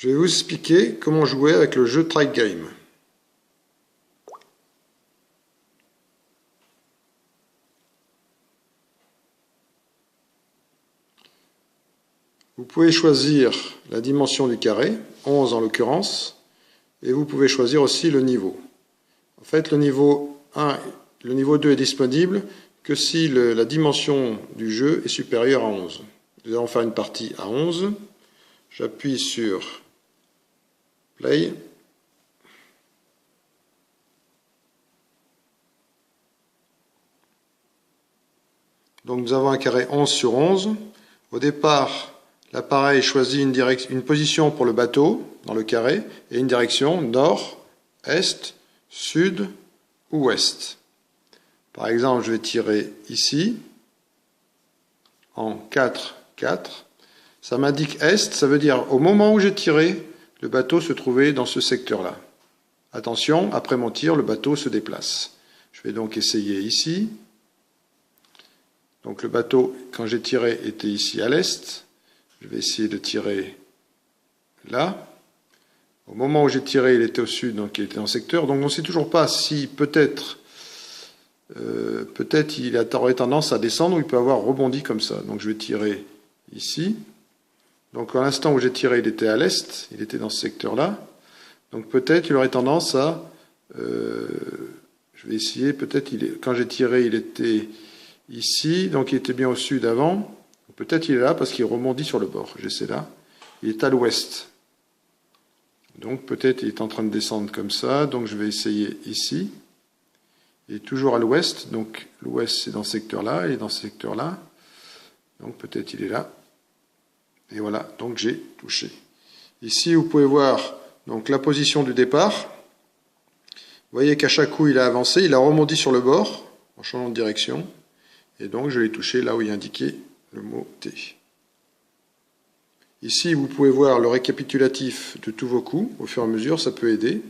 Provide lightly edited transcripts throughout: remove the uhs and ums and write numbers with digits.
Je vais vous expliquer comment jouer avec le jeu Try Game. Vous pouvez choisir la dimension du carré, 11 en l'occurrence, et vous pouvez choisir aussi le niveau. En fait, le niveau 1, le niveau 2 est disponible que si la dimension du jeu est supérieure à 11. Nous allons faire une partie à 11. J'appuie sur Play. Donc nous avons un carré 11 sur 11. Au départ, l'appareil choisit une position pour le bateau dans le carré et une direction nord, est, sud ou ouest. Par exemple, je vais tirer ici en 4, 4. Ça m'indique est, ça veut dire au moment où j'ai tiré, le bateau se trouvait dans ce secteur-là. Attention, après mon tir, le bateau se déplace. Je vais donc essayer ici. Donc le bateau, quand j'ai tiré, était ici à l'est. Je vais essayer de tirer là. Au moment où j'ai tiré, il était au sud, donc il était en secteur. Donc on ne sait toujours pas si peut-être il aurait tendance à descendre ou il peut avoir rebondi comme ça. Donc je vais tirer ici. Donc à l'instant où j'ai tiré, il était à l'est, il était dans ce secteur-là. Donc peut-être il aurait tendance à... je vais essayer, peut-être quand j'ai tiré, il était ici, donc il était bien au sud avant. Peut-être il est là parce qu'il rebondit sur le bord. J'essaie là. Il est à l'ouest. Donc peut-être il est en train de descendre comme ça. Donc je vais essayer ici. Il est toujours à l'ouest. Donc l'ouest c'est dans ce secteur-là. Il est dans ce secteur-là. Donc peut-être il est là. Et voilà. Donc j'ai touché. Ici vous pouvez voir donc la position du départ. Vous voyez qu'à chaque coup il a avancé. Il a rebondi sur le bord en changeant de direction. Et donc je l'ai touché là où il est indiqué le mot T. Ici, vous pouvez voir le récapitulatif de tous vos coups. Au fur et à mesure, ça peut aider.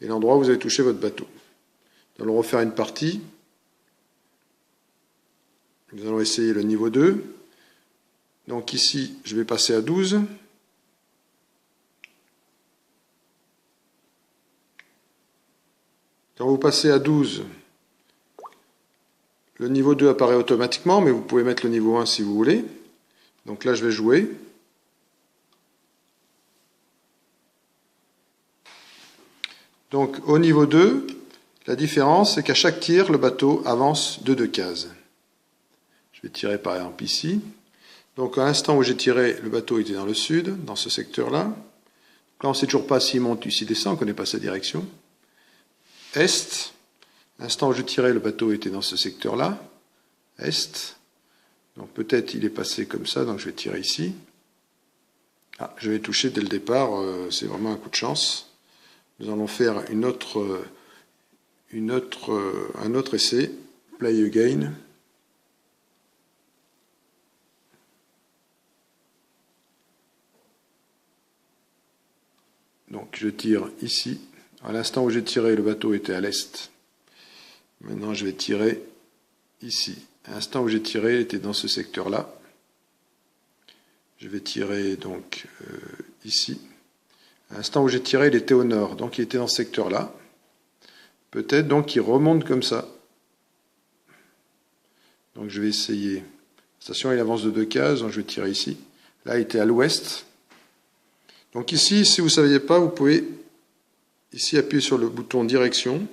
Et l'endroit où vous avez touché votre bateau. Nous allons refaire une partie. Nous allons essayer le niveau 2. Donc ici, je vais passer à 12. Quand vous passez à 12, le niveau 2 apparaît automatiquement, mais vous pouvez mettre le niveau 1 si vous voulez. Donc là, je vais jouer. Donc au niveau 2, la différence, c'est qu'à chaque tir, le bateau avance de 2 cases. Je vais tirer par exemple ici. Donc à l'instant où j'ai tiré, le bateau était dans le sud, dans ce secteur-là. Là, on ne sait toujours pas s'il monte ou s'il descend, on ne connaît pas sa direction. Est. L'instant où je tirais, le bateau était dans ce secteur-là, est. Donc peut-être il est passé comme ça, donc je vais tirer ici. Ah, je vais toucher dès le départ, c'est vraiment un coup de chance. Nous allons faire un autre essai, play again. Donc je tire ici. À l'instant où j'ai tiré, le bateau était à l'est. Maintenant, je vais tirer ici. À l'instant où j'ai tiré, il était dans ce secteur-là. Je vais tirer donc ici. À l'instant où j'ai tiré, il était au nord. Donc, il était dans ce secteur-là. Peut-être donc qu'il remonte comme ça. Donc, je vais essayer. Attention, il avance de 2 cases. Donc, je vais tirer ici. Là, il était à l'ouest. Donc, ici, si vous ne saviez pas, vous pouvez ici appuyer sur le bouton direction.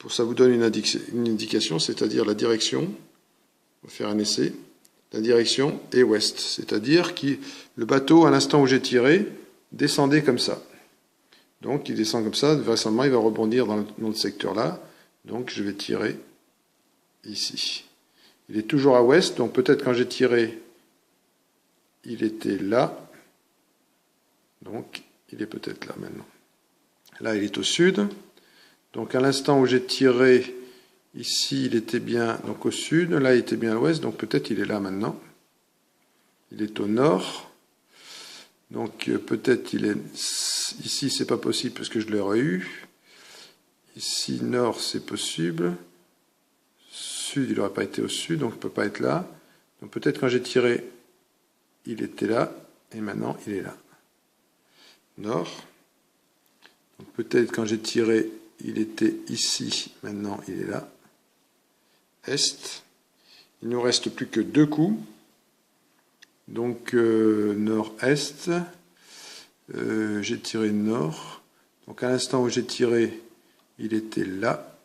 Ça vous donne une indication, c'est-à-dire la direction. On va faire un essai. La direction est ouest, c'est-à-dire que le bateau, à l'instant où j'ai tiré, descendait comme ça. Donc il descend comme ça, vraisemblablement il va rebondir dans le secteur-là. Donc je vais tirer ici. Il est toujours à ouest, donc peut-être quand j'ai tiré, il était là. Donc il est peut-être là maintenant. Là il est au sud. Donc à l'instant où j'ai tiré, ici il était bien donc au sud, là il était bien à l'ouest, donc peut-être il est là maintenant. Il est au nord. Donc peut-être il est ici, c'est pas possible parce que je l'aurais eu. Ici nord c'est possible. Sud il n'aurait pas été au sud, donc il ne peut pas être là. Donc peut-être quand j'ai tiré, il était là et maintenant il est là. nord. Peut-être quand j'ai tiré, il était ici, maintenant il est là. Est. Il ne nous reste plus que 2 coups. Donc nord-est. J'ai tiré nord. Donc à l'instant où j'ai tiré, il était là.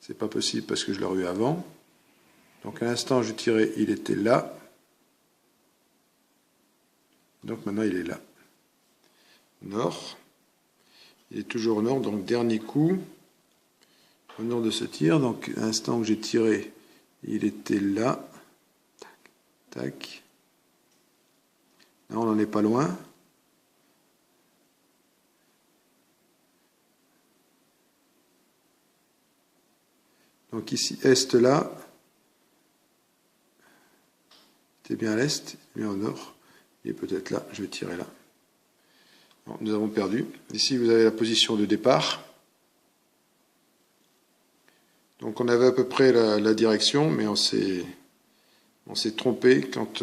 C'est pas possible parce que je l'aurais eu avant. Donc à l'instant où j'ai tiré, il était là. Donc maintenant il est là. Nord. Il est toujours au nord, donc dernier coup. Au nord de ce tir, donc à l'instant où j'ai tiré, il était là. Tac, tac. Là, on n'en est pas loin. Donc ici, est là. C'est bien à l'est, bien au nord. Il est peut-être là, je vais tirer là. Bon, nous avons perdu. Ici, vous avez la position de départ. Donc on avait à peu près la direction, mais on s'est trompé quand...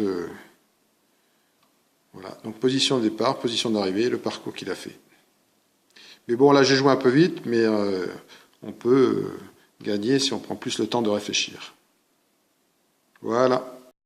voilà, donc position de départ, position d'arrivée, le parcours qu'il a fait. Mais bon, là j'ai joué un peu vite, mais on peut gagner si on prend plus le temps de réfléchir. Voilà.